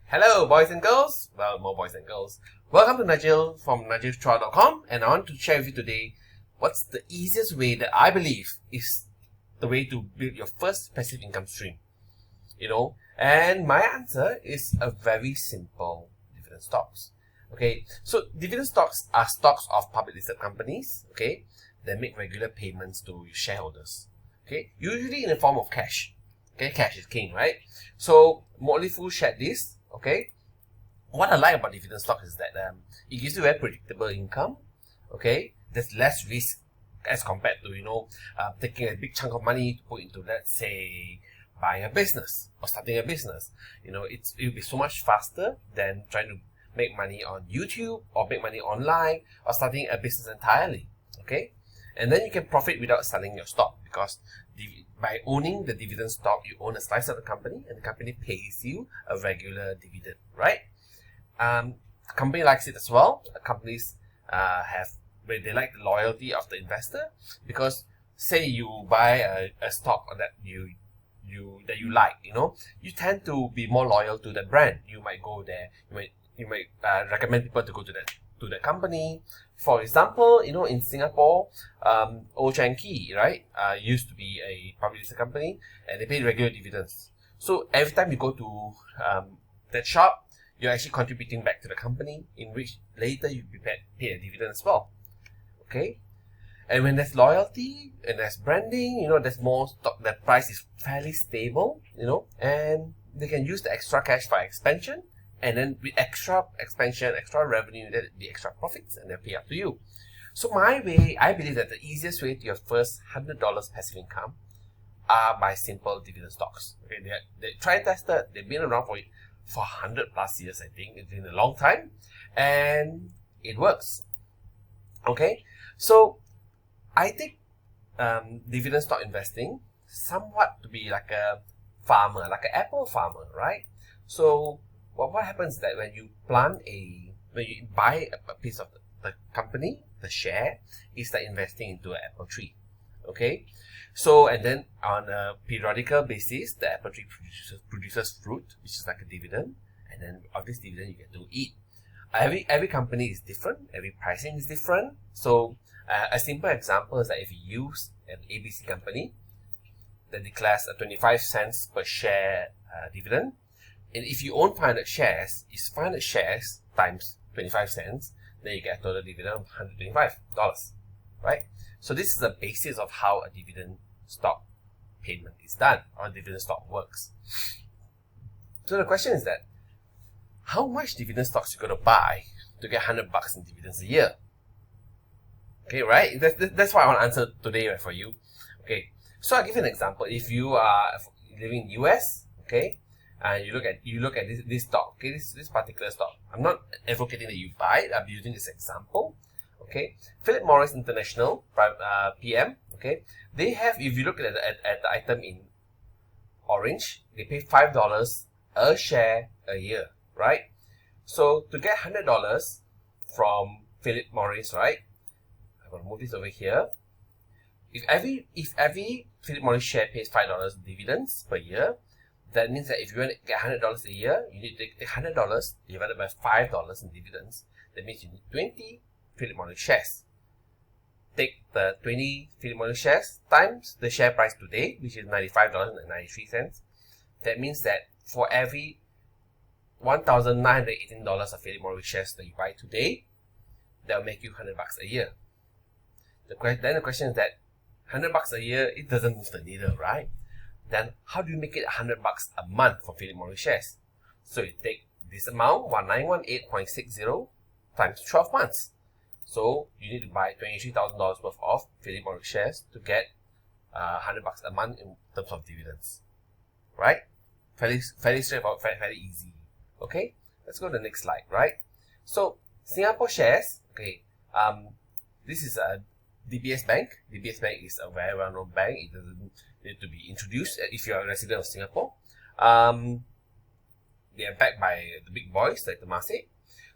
Hello, boys and girls. Well, more boys and girls. Welcome to Najil from najilchua.com, and I want to share with you today what's the easiest way that I believe is the way to build your first passive income stream. And my answer is a very simple: dividend stocks. Okay, so dividend stocks are stocks of public listed companies, okay, that make regular payments to shareholders, okay, usually in the form of cash. Okay, cash is king, right? So Motley Fool shared this. Okay, what I like about dividend stock is that it gives you very predictable income. Okay, there's less risk as compared to taking a big chunk of money to put into, let's say, buying a business or starting a business. It'll be so much faster than trying to make money on YouTube or make money online or starting a business entirely. Okay, and then you can profit without selling your stock, because by owning the dividend stock, you own a slice of the company, and the company pays you a regular dividend, right? The company likes it as well. Companies they like the loyalty of the investor, because say you buy a stock that you like, you tend to be more loyal to that brand. You might go there. You might recommend people to go to that company. For example, in Singapore, Old Chang Kee, right, used to be a public listed company, and they pay regular dividends. So every time you go to that shop, you're actually contributing back to the company, in which later you pay a dividend as well. Okay, and when there's loyalty and there's branding, there's more stock. The price is fairly stable, and they can use the extra cash for expansion. And then with extra expansion, extra revenue, there'll be extra profits, and they'll pay up to you. So my way, I believe that the easiest way to your first $100 passive income are by simple dividend stocks. Okay, they're tried and tested. They've been around for 100 plus years, I think. It's been a long time, and it works. Okay, so I think dividend stock investing somewhat to be like a farmer, like an apple farmer, right? So what happens is that when you buy a piece of the company, the share, is like investing into an apple tree. Okay, so and then on a periodical basis, the apple tree produces fruit, which is like a dividend, and then of this dividend you get to eat. Every company is different, every pricing is different. So a simple example is that if you use an ABC company that declares a 25 cents per share dividend, and if you own 500 shares, it's 500 shares times 25 cents, then you get a total dividend of $125, right? So this is the basis of how a dividend stock payment is done, or dividend stock works. So the question is that, how much dividend stocks you going to buy to get $100 in dividends a year? Okay, right? That's what I want to answer today for you. Okay, so I'll give you an example. If you are living in the US, okay, and you look at this stock, okay, this particular stock. I'm not advocating that you buy it. I'm using this example. Okay, Philip Morris International PM. Okay, they have, if you look at the item in orange, they pay $5 a share a year, right? So to get $100 from Philip Morris, right? I'm gonna move this over here. If every Philip Morris share pays $5 dividends per year, that means that if you want to get $100 a year, you need to take $100 divided by $5 in dividends. That means you need 20 Philip Morris shares. Take the 20 Philip Morris shares times the share price today, which is $95.93. That means that for every $1,918 of Philip Morris shares that you buy today, that will make you $100 a year. Then the question is that $100 a year, it doesn't move the needle, right? Then how do you make it $100 a month for Philip Morris shares? So you take this amount, 1918.60 times 12 months. So you need to buy $23,000 worth of Philip Morris shares to get $100 a month in terms of dividends, right? Fairly straightforward, fairly easy. Okay, let's go to the next slide, right? So Singapore shares, okay, this is a DBS Bank. DBS Bank is a very well-known bank. It doesn't need to be introduced if you are a resident of Singapore. They are backed by the big boys like Temasek.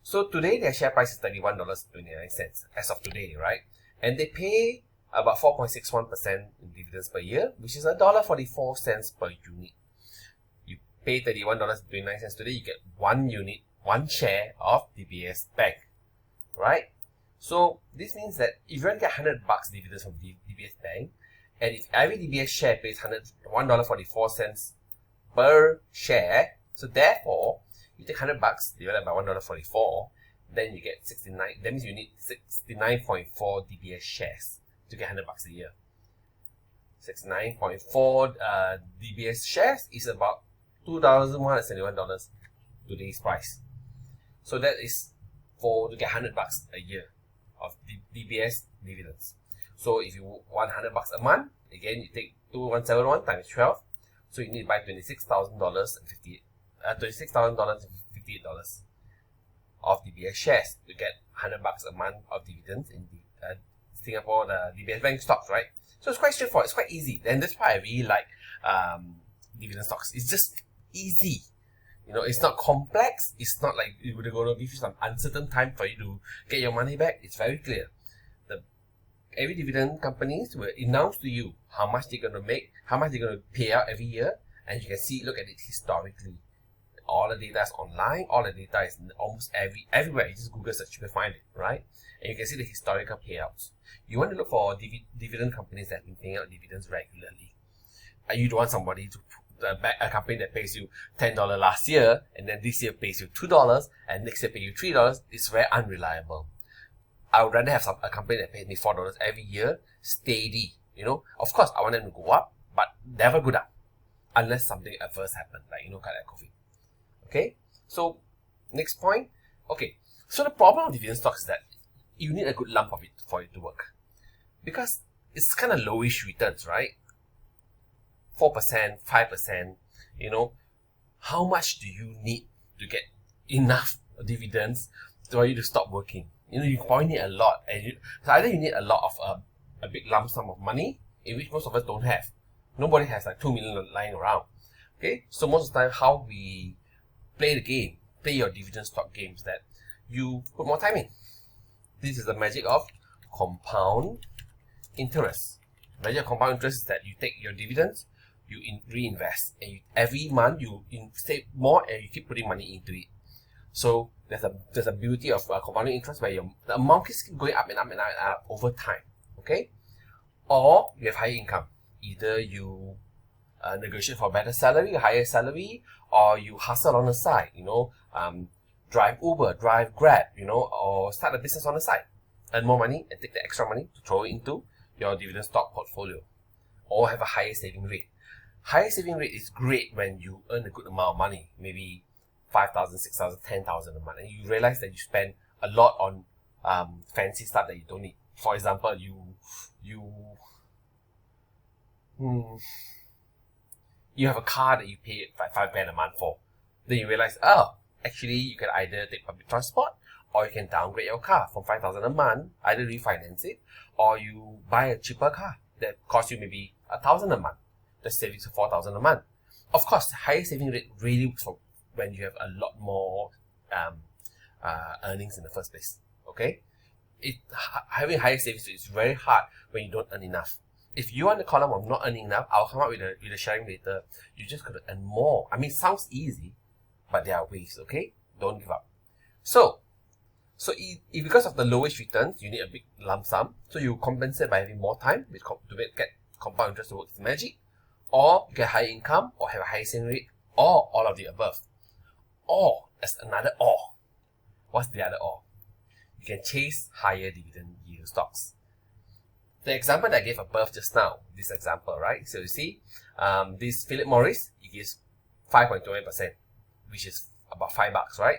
So today their share price is $31.29 as of today, right? And they pay about 4.61% in dividends per year, which is $1.44 per unit. pay $31.29 today, you get 1 unit, 1 share of DBS Bank, right? So this means that if you want to get $100 dividends from DBS Bank, and if every DBS share pays $1.44 per share, so therefore you take $100 divided by $1.44, then you get 69. That means you need 69.4 DBS shares to get $100 a year. 69.4 DBS shares is about $2,171 today's price. So that is to get $100 a year of DBS dividends. So if you want $100 a month, again you take 2171 times 12. So you need to buy $26,058 of DBS shares to get $100 a month of dividends in the Singapore DBS Bank stocks, right? So it's quite straightforward. It's quite easy, and that's why I really like dividend stocks. It's just easy. You know, it's not complex. It's not like it would going to give you some uncertain time for you to get your money back. It's very clear. Every dividend companies will announce to you how much they're going to make, how much they're going to pay out every year, and you can see, look at it historically. All the data is online. All the data is almost everywhere. You just Google search, you will find it, right? And you can see the historical payouts. You want to look for dividend companies that have been paying out dividends regularly. And you don't want somebody to back a company that pays you $10 last year, and then this year pays you $2, and next year pays you $3. It's very unreliable. I would rather have a company that pays me $4 every year, steady. You know, of course, I want them to go up, but never go down, unless something adverse happens, like kind of COVID. Okay, so next point. Okay, so the problem with dividend stocks is that you need a good lump of it for it to work, because it's kind of lowish returns, right? 4%, 5%. You know, how much do you need to get enough dividends for you to stop working? You know, you probably need a lot, and so either you need a lot of a big lump sum of money, in which most of us don't have. Nobody has like 2 million lying around. Okay, so most of the time, how we play the game, play your dividend stock games, that you put more time in. This is the magic of compound interest. The magic of compound interest is that you take your dividends, you reinvest, and every month you save more, and you keep putting money into it. So there's a beauty of compounding interest where the amount keeps going up and up and up and up over time. Okay, or you have higher income. Either you negotiate for a better salary, a higher salary, or you hustle on the side. You know, drive Uber, drive Grab. You know, or start a business on the side, earn more money, and take the extra money to throw it into your dividend stock portfolio, or have a higher saving rate. Higher saving rate is great when you earn a good amount of money, maybe 5,000, 6,000, 10,000 a month, and you realize that you spend a lot on fancy stuff that you don't need. For example, you have a car that you pay like £5 a month for. Then you realize, oh, actually you can either take public transport, or you can downgrade your car from 5,000 a month, either refinance it, or you buy a cheaper car that costs you maybe 1,000 a month. That's savings of 4,000 a month. Of course, higher saving rate really works for when you have a lot more earnings in the first place. Okay, having higher savings is very hard when you don't earn enough. If you are in the column of not earning enough, I'll come up with a sharing later. You just got to earn more. I mean, it sounds easy, but there are ways. Okay, don't give up. So if because of the lowest returns, you need a big lump sum. So you compensate by having more time to get compound interest to work its magic, or you get higher income, or have a higher saving rate, or all of the above. Or, there's another or. What's the other or? You can chase higher dividend yield stocks. The example that I gave above just now, this example, right? So you see, this Philip Morris, it gives 5.28%, which is about $5, right?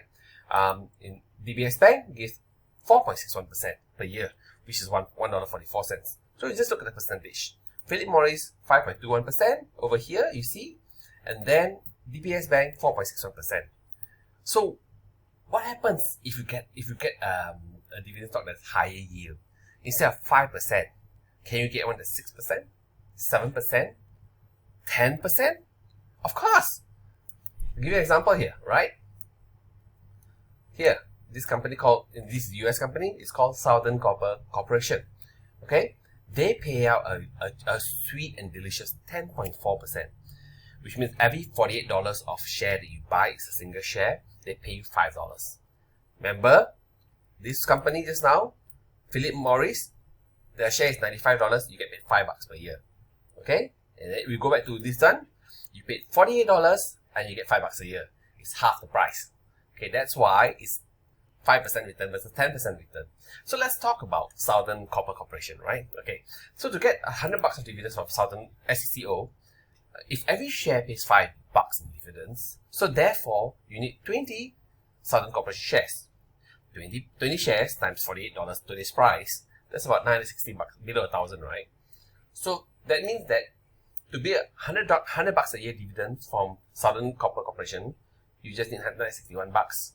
In DBS Bank, it gives 4.61% per year, which is $1.44. So you just look at the percentage. Philip Morris, 5.21% over here, you see, and then DBS Bank, 4.61%. So what happens if you get a dividend stock that's higher yield? Instead of 5%, can you get one that's 6%, 7%, 10%? Of course. I'll give you an example here, right? Here, this US company is called Southern Copper Corporation. Okay, they pay out a sweet and delicious 10.4%, which means every $48 of share that you buy is a single share, they pay you $5. Remember, this company just now, Philip Morris, their share is $95, you get paid $5 per year. Okay? And then we go back to this one, you paid $48 and you get $5 a year. It's half the price. Okay, that's why it's 5% return versus 10% return. So let's talk about Southern Copper Corporation, right? Okay, so to get $100 of dividends from Southern SCCO, if every share pays $5 in dividends, so therefore you need 20 Southern Corporation shares. 20 shares times $48 today's price, that's about $960, below $1,000, right? So that means that to be $100 a year dividends from Southern Copper Corporation, you just need $161.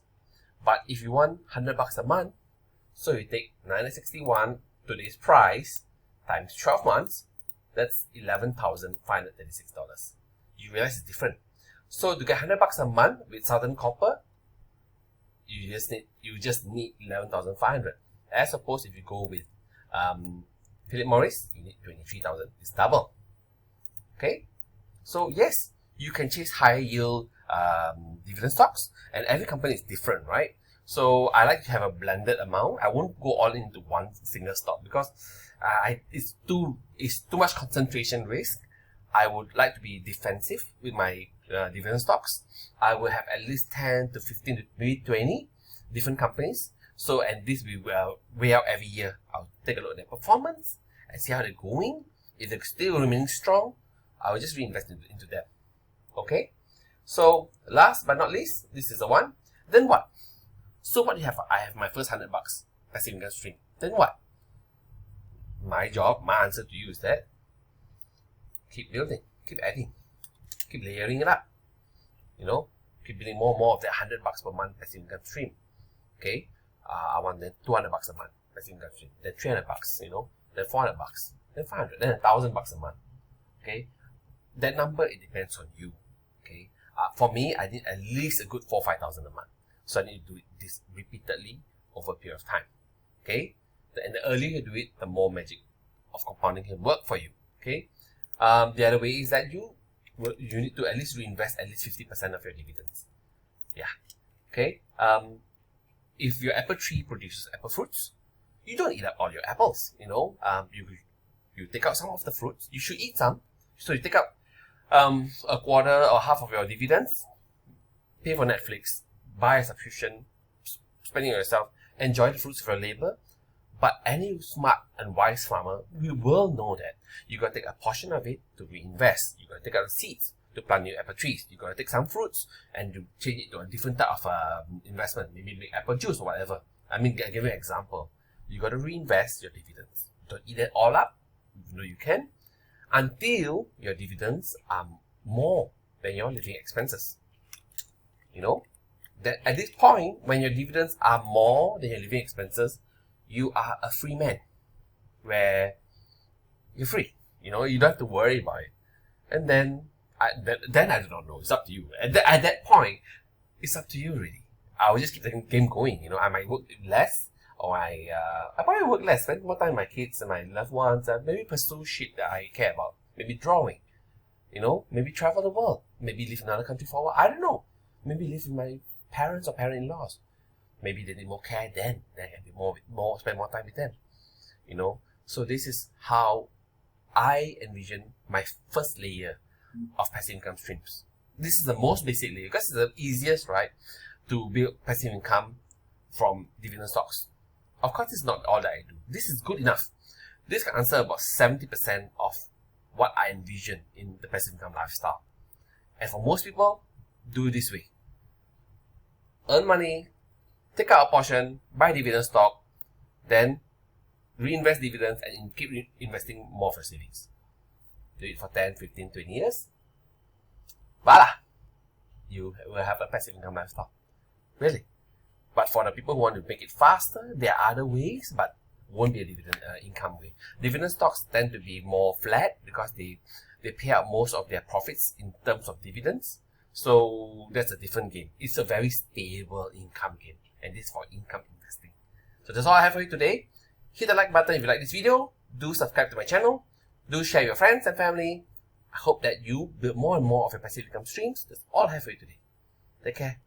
But if you want $100 a month, so you take $961 today's price times 12 months, that's $11,536. You realize it's different. So to get $100 a month with Southern Copper, you just need $11,500. As opposed if you go with Philip Morris, you need $23,000. It's double. Okay, so yes, you can chase higher yield dividend stocks, and every company is different, right? So I like to have a blended amount. I won't go all into one single stock because it's too much concentration risk. I would like to be defensive with my dividend stocks. I will have at least 10 to 15 to maybe 20 different companies. So, and this will weigh out every year. I'll take a look at their performance and see how they're going. If they're still remaining strong, I will just reinvest into them. Okay? So, last but not least, this is the one. Then what? So what do you have? I have my first $100 passive income stream. Then what? My job, my answer to you is that keep building, keep adding, keep layering it up. You know, keep building more and more of that $100 per month passive income stream. Okay? I want then $200 a month passive income stream. Then $300, you know, then $400, then $500, then $1,000 a month. Okay? That number, it depends on you. Okay? For me, I need at least a good $4,000 or $5,000 a month. So I need to do this repeatedly over a period of time. Okay? And the earlier you do it, the more magic of compounding can work for you. Okay? The other way is that you need to at least reinvest at least 50% of your dividends. Yeah. Okay? If your apple tree produces apple fruits, you don't eat up all your apples. You know, you take out some of the fruits. You should eat some. So you take out a quarter or half of your dividends, pay for Netflix, buy a subscription, spending on yourself, enjoy the fruits of your labor. But any smart and wise farmer, we will know that you got to take a portion of it to reinvest. You got to take out the seeds to plant new apple trees. You got to take some fruits and to change it to a different type of investment, maybe make apple juice or whatever. I mean, I'll give you an example. You got to reinvest your dividends. Don't eat it all up, even though you can, until your dividends are more than your living expenses. You know, that at this point, when your dividends are more than your living expenses, you are a free man, where you're free. You know, you don't have to worry about it. And then I do not know. It's up to you. At that point, it's up to you really. I will just keep the game going. You know, I might work less, or I probably work less, spend more time with my kids and my loved ones, and maybe pursue shit that I care about. Maybe drawing. You know, maybe travel the world. Maybe live in another country for a while. I don't know. Maybe live with my parents or parent-in-laws. Maybe they need more care then. Then I can be spend more time with them. You know, so this is how I envision my first layer of passive income streams. This is the most basic layer because it's the easiest, right, to build passive income from dividend stocks. Of course, it's not all that I do. This is good enough. This can answer about 70% of what I envision in the passive income lifestyle. And for most people, do it this way. Earn money, take out a portion, buy dividend stock, then reinvest dividends and keep investing more for savings. Do it for 10, 15, 20 years. Voila! You will have a passive income lifestyle. Really. But for the people who want to make it faster, there are other ways, but won't be a dividend income way. Dividend stocks tend to be more flat because they pay out most of their profits in terms of dividends. So that's a different game. It's a very stable income game. And this is for income investing. So that's all I have for you today. Hit the like button if you like this video. Do subscribe to my channel. Do share with your friends and family. I hope that you build more and more of your passive income streams. That's all I have for you today. Take care.